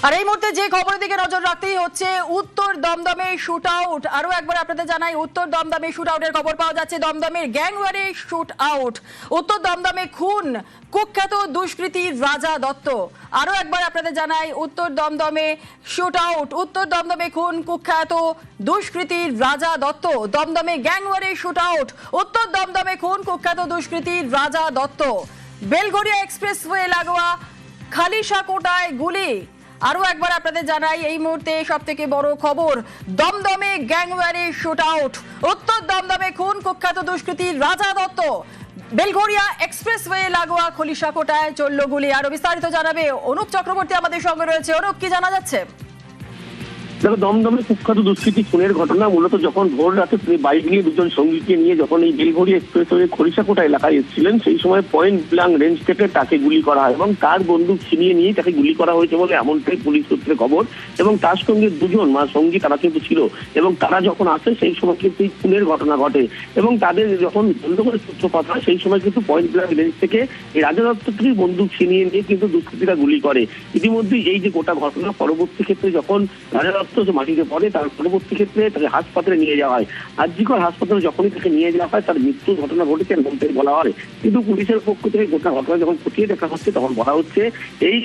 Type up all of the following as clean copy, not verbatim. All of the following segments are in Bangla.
আর এই মুহূর্তে যে খবরের দিকে নজর রাখতেই হচ্ছে উত্তর দমদমে শুট আউট। আরো একবার আপনাদের জানাই, উত্তর দমদমে শুট আউটের খবর পাওয়া যাচ্ছে। দমদমের গ্যাংওয়ারে শুট আউট। উত্তর দমদমে খুন কুখ্যাত দুষ্কৃতী রাজা দত্ত। আরো একবার আপনাদের জানাই, উত্তর দমদমে শুট আউট। উত্তর দমদমে খুন কুখ্যাত দুষ্কৃতী রাজা দত্ত। দমদমে গ্যাংওয়ারে শুট আউট। উত্তর দমদমে খুন কুখ্যাত দুষ্কৃতী রাজা দত্ত। বেলঘরিয়া এক্সপ্রেসওয়ে লাগোয়া খালিশাকোটায় গুলি। আরো একবার আপনাদের জানাই, এই মুহূর্তে সবথেকে বড় খবর, দমদমে গ্যাংওয়ারে শুট আউট। উত্তর দমদমে খুন কুখ্যাত দুষ্কৃতী রাজা দত্ত। বেলঘরিয়া এক্সপ্রেসওয়ে লাগোয়া খলিশাকোটায় চলল গুলি। আরো বিস্তারিত জানাবে অনুপ চক্রবর্তী আমাদের সঙ্গে রয়েছে। অনুপ, কি জানা যাচ্ছে? দেখো, দমদমে কুখ্যাত দুষ্কৃতী খুনের ঘটনা মূলত যখন ভোর রাতে তিনি বাইক নিয়ে দুজন সঙ্গীকে নিয়ে যখন এই বেলঘরিয়া এক্সপ্রেসওয়ে খলিশাকোটা এলাকায় এসেছিলেন, সেই সময় পয়েন্ট ব্ল্যাঙ্ক রেঞ্জ থেকে তাকে গুলি করা হয় এবং তার বন্দুক ছিনিয়ে নিয়ে তাকে গুলি করা হয়েছে বলে এমনটাই পুলিশ সূত্রে খবর। এবং তার সঙ্গে দুজন সঙ্গী তারা কিন্তু ছিল এবং তারা যখন আসে সেই সময় কিন্তু এই খুনের ঘটনা ঘটে এবং তাদের যখন গন্ডগোলের সূত্রপাত হয় সেই সময় কিন্তু পয়েন্ট ব্ল্যাঙ্ক রেঞ্জ থেকে এই রাজা দত্ত থেকে বন্দুক ছিনিয়ে নিয়ে কিন্তু দুষ্কৃতীরা গুলি করে। ইতিমধ্যে এই যে গোটা ঘটনা পরবর্তী ক্ষেত্রে যখন রাজা দত্ত মাটিতে পড়ে, তার পরবর্তী ক্ষেত্রে তাকে হাসপাতালে নিয়ে যাওয়া হয়। আরজিকর হাসপাতালে যখনই তাকে নিয়ে যাওয়া হয় তার মৃত্যুর ঘটনা ঘটেছে এমনটাই বলা হয়। কিন্তু পুলিশের পক্ষ থেকে গোটা ঘটনা যখন খতিয়ে দেখা হচ্ছে তখন বলা হচ্ছে এই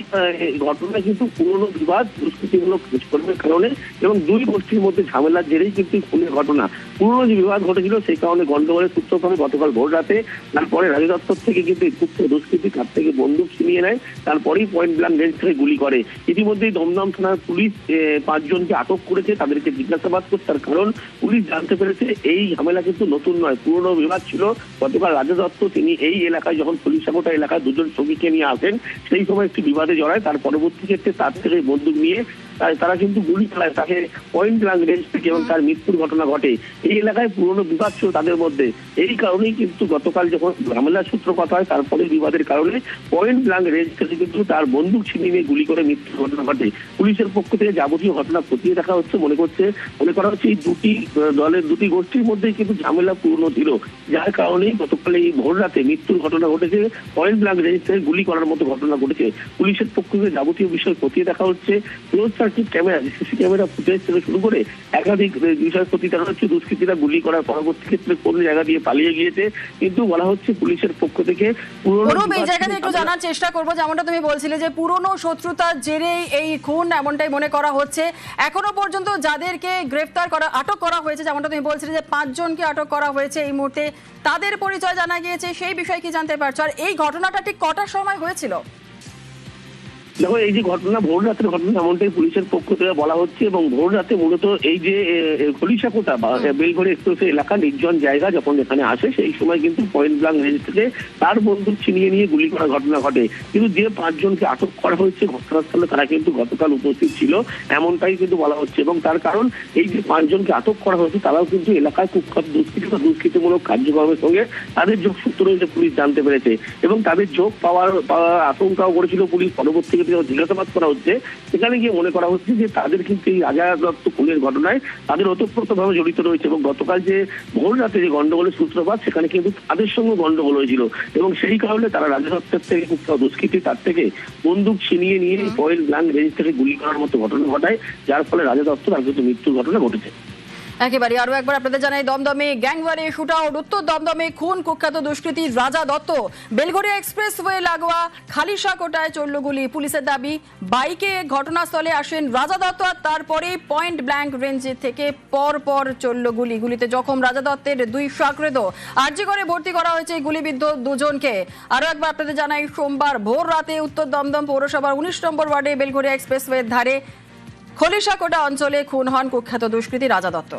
ঘটনা কিন্তু পুরনো বিবাদ দুষ্কৃতিমূলক কাজকর্মের কারণে এবং দুই গোষ্ঠীর মধ্যে ঝামেলার জেরেই কিন্তু খুনের ঘটনা। পুরনো যে বিবাদ ঘটেছিল সেই কারণে গন্ডগোলের সূত্রপাত গতকাল ভোর রাতে। তারপরে রাজা দত্তর থেকে কিন্তু এই কুখ্যাত দুষ্কৃতী তার থেকে বন্দুক ছিনিয়ে নেয়, তারপরেই পয়েন্ট ব্ল্যাঙ্ক রেঞ্জ থেকে গুলি করে। ইতিমধ্যেই দমদম থানার পুলিশ 5 জনকে আটক করেছে, তাদেরকে জিজ্ঞাসাবাদ করছে। তার কারণ পুলিশ জানতে পেরেছে এই ঝামেলা কিন্তু নতুন নয়, পুরনো বিবাদ ছিল। গতকাল রাজা দত্ত তিনি এই এলাকায় যখন খলিশাকোটা এলাকায় দুজন সঙ্গীকে নিয়ে আসেন সেই সময় একটি বিবাদে জড়ায়। তার পরবর্তী ক্ষেত্রে তার থেকে বন্দুক নিয়ে তারা কিন্তু গুলি চালায় তাকে পয়েন্ট ব্ল্যাঙ্ক রেঞ্জ থেকে এবং তার মৃত্যুর ঘটনা ঘটে। এই এলাকায় পুরনো বিবাদ ছিল তাদের মধ্যে, এই কারণেই কিন্তু গতকাল যখন ঝামেলার সূত্রপাত হয় তারপরে বিবাদের কারণে পয়েন্ট ব্ল্যাঙ্ক রেঞ্জ থেকে কিন্তু তার বন্দুক ছিনিয়ে নিয়ে গুলি করে মৃত্যুর ঘটনা ঘটে। পুলিশের পক্ষ থেকে যাবতীয় ঘটনা খতিয়ে দেখা হচ্ছে। মনে করা হচ্ছে এই দুটি দলের দুটি গোষ্ঠীর মধ্যেই কিন্তু ঝামেলা পূর্ণ ছিল, যার কারণেই গতকাল এই ভোর রাতে মৃত্যুর ঘটনা ঘটেছে। পয়েন্ট ব্ল্যাঙ্ক রেঞ্জ থেকে গুলি করার মতো ঘটনা ঘটেছে। পুলিশের পক্ষ থেকে যাবতীয় বিষয় খতিয়ে দেখা হচ্ছে। Close circuit camera, CC camera footage থেকে শুরু করে একাধিক বিষয় খতিয়ে দেখা হচ্ছে। দুষ্কৃতীরা গুলি করার পরবর্তী ক্ষেত্রে কোন জায়গা দিয়ে পালিয়ে গিয়েছে, কিন্তু বলা হচ্ছে পুলিশের পক্ষ থেকে পুরনো এই জায়গাতে একটু জানার চেষ্টা করবো, যেমনটা তুমি বলছিলে যে পুরনো শত্রুতার জেরে এই খুন, এমনটাই মনে করা হচ্ছে। এখনো পর্যন্ত যাদেরকে গ্রেফতার করা আটক করা হয়েছে, যেমনটা তুমি বলছিলে যে 5 জনকে আটক করা হয়েছে এই মুহূর্তে, তাদের পরিচয় জানা গিয়েছে, সেই বিষয়ে কি জানতে পারছো? আর এই ঘটনাটা ঠিক কটার সময় হয়েছিল? দেখো, এই যে ঘটনা ভোর রাতের ঘটনা এমনটাই পুলিশের পক্ষ থেকে বলা হচ্ছে এবং ভোর রাতে মূলত এই যে খলিশাকোটা বা বেলঘরিয়া এক্সপ্রেস এলাকা নির্জন জায়গা যখন এখানে আসে সেই সময় কিন্তু পয়েন্ট ব্ল্যাঙ্ক রেঞ্জ থেকে তার বন্দুক ছিনিয়ে নিয়ে গুলি করার ঘটনা ঘটে। কিন্তু যে 5 জনকে আটক করা হয়েছে ঘটনাস্থলে তারা কিন্তু গতকাল উপস্থিত ছিল এমনটাই কিন্তু বলা হচ্ছে। এবং তার কারণ এই যে 5 জনকে আটক করা হয়েছে তারাও কিন্তু এলাকায় কুখ্যাত দুষ্কৃতী বা দুষ্কৃতিমূলক কার্যক্রমের সঙ্গে তাদের যোগসূত্র রয়েছে পুলিশ জানতে পেরেছে এবং তাদের যোগ পাওয়ার আশঙ্কাও করেছিল পুলিশ। পরবর্তী জিজ্ঞাসাবাদ করা হচ্ছে, সেখানে গিয়ে মনে করা হচ্ছে যে তাদের কিন্তু এই রাজা দত্ত খুনের ঘটনায় তাদের ওতপ্রোতভাবে জড়িত রয়েছে এবং গতকাল যে ভোর রাতে যে গন্ডগোলের সূত্রপাত সেখানে কিন্তু তাদের সঙ্গে গন্ডগোল হয়েছিল এবং সেই কারণে তারা রাজা দত্তের থেকে কুখ্যাত দুষ্কৃতী তার থেকে বন্দুক ছিনিয়ে নিয়ে পয়েন্ট ব্ল্যাঙ্ক রেঞ্জ থেকে গুলি করার মতো ঘটনা ঘটায়, যার ফলে রাজা দত্ত তার কিন্তু মৃত্যুর ঘটনা ঘটেছে। একেবারে আরো একবার আপনাদের জানাই, দমদমে গ্যাংওয়ারে শুট আউট। উত্তর দমদমে খুন কুখ্যাত দুষ্কৃতী রাজা দত্ত। বেলঘরিয়া এক্সপ্রেসওয়ে লাগোয়া খালিশাকোটায় চলল গুলি। পুলিশের দাবি, বাইকে ঘটনাস্থলে আসেন রাজা দত্ত আর তারপরে পয়েন্ট ব্ল্যাঙ্ক রেঞ্জ থেকে পর চলল গুলি। গুলিতে জখম রাজা দত্তের 2 সক্রেত। আরজিকরে ভর্তি করা হয়েছে গুলিবিদ্ধ 2 জনকে। আরো একবার আপনাদের জানাই, সোমবার ভোর রাতে উত্তর দমদম পৌরসভার 19 নম্বর ওয়ার্ডে বেলঘরিয়া এক্সপ্রেসওয়ের ধারে খলিশাকোটা অঞ্চলে খুন হন কুখ্যাত দুষ্কৃতী রাজা দত্ত।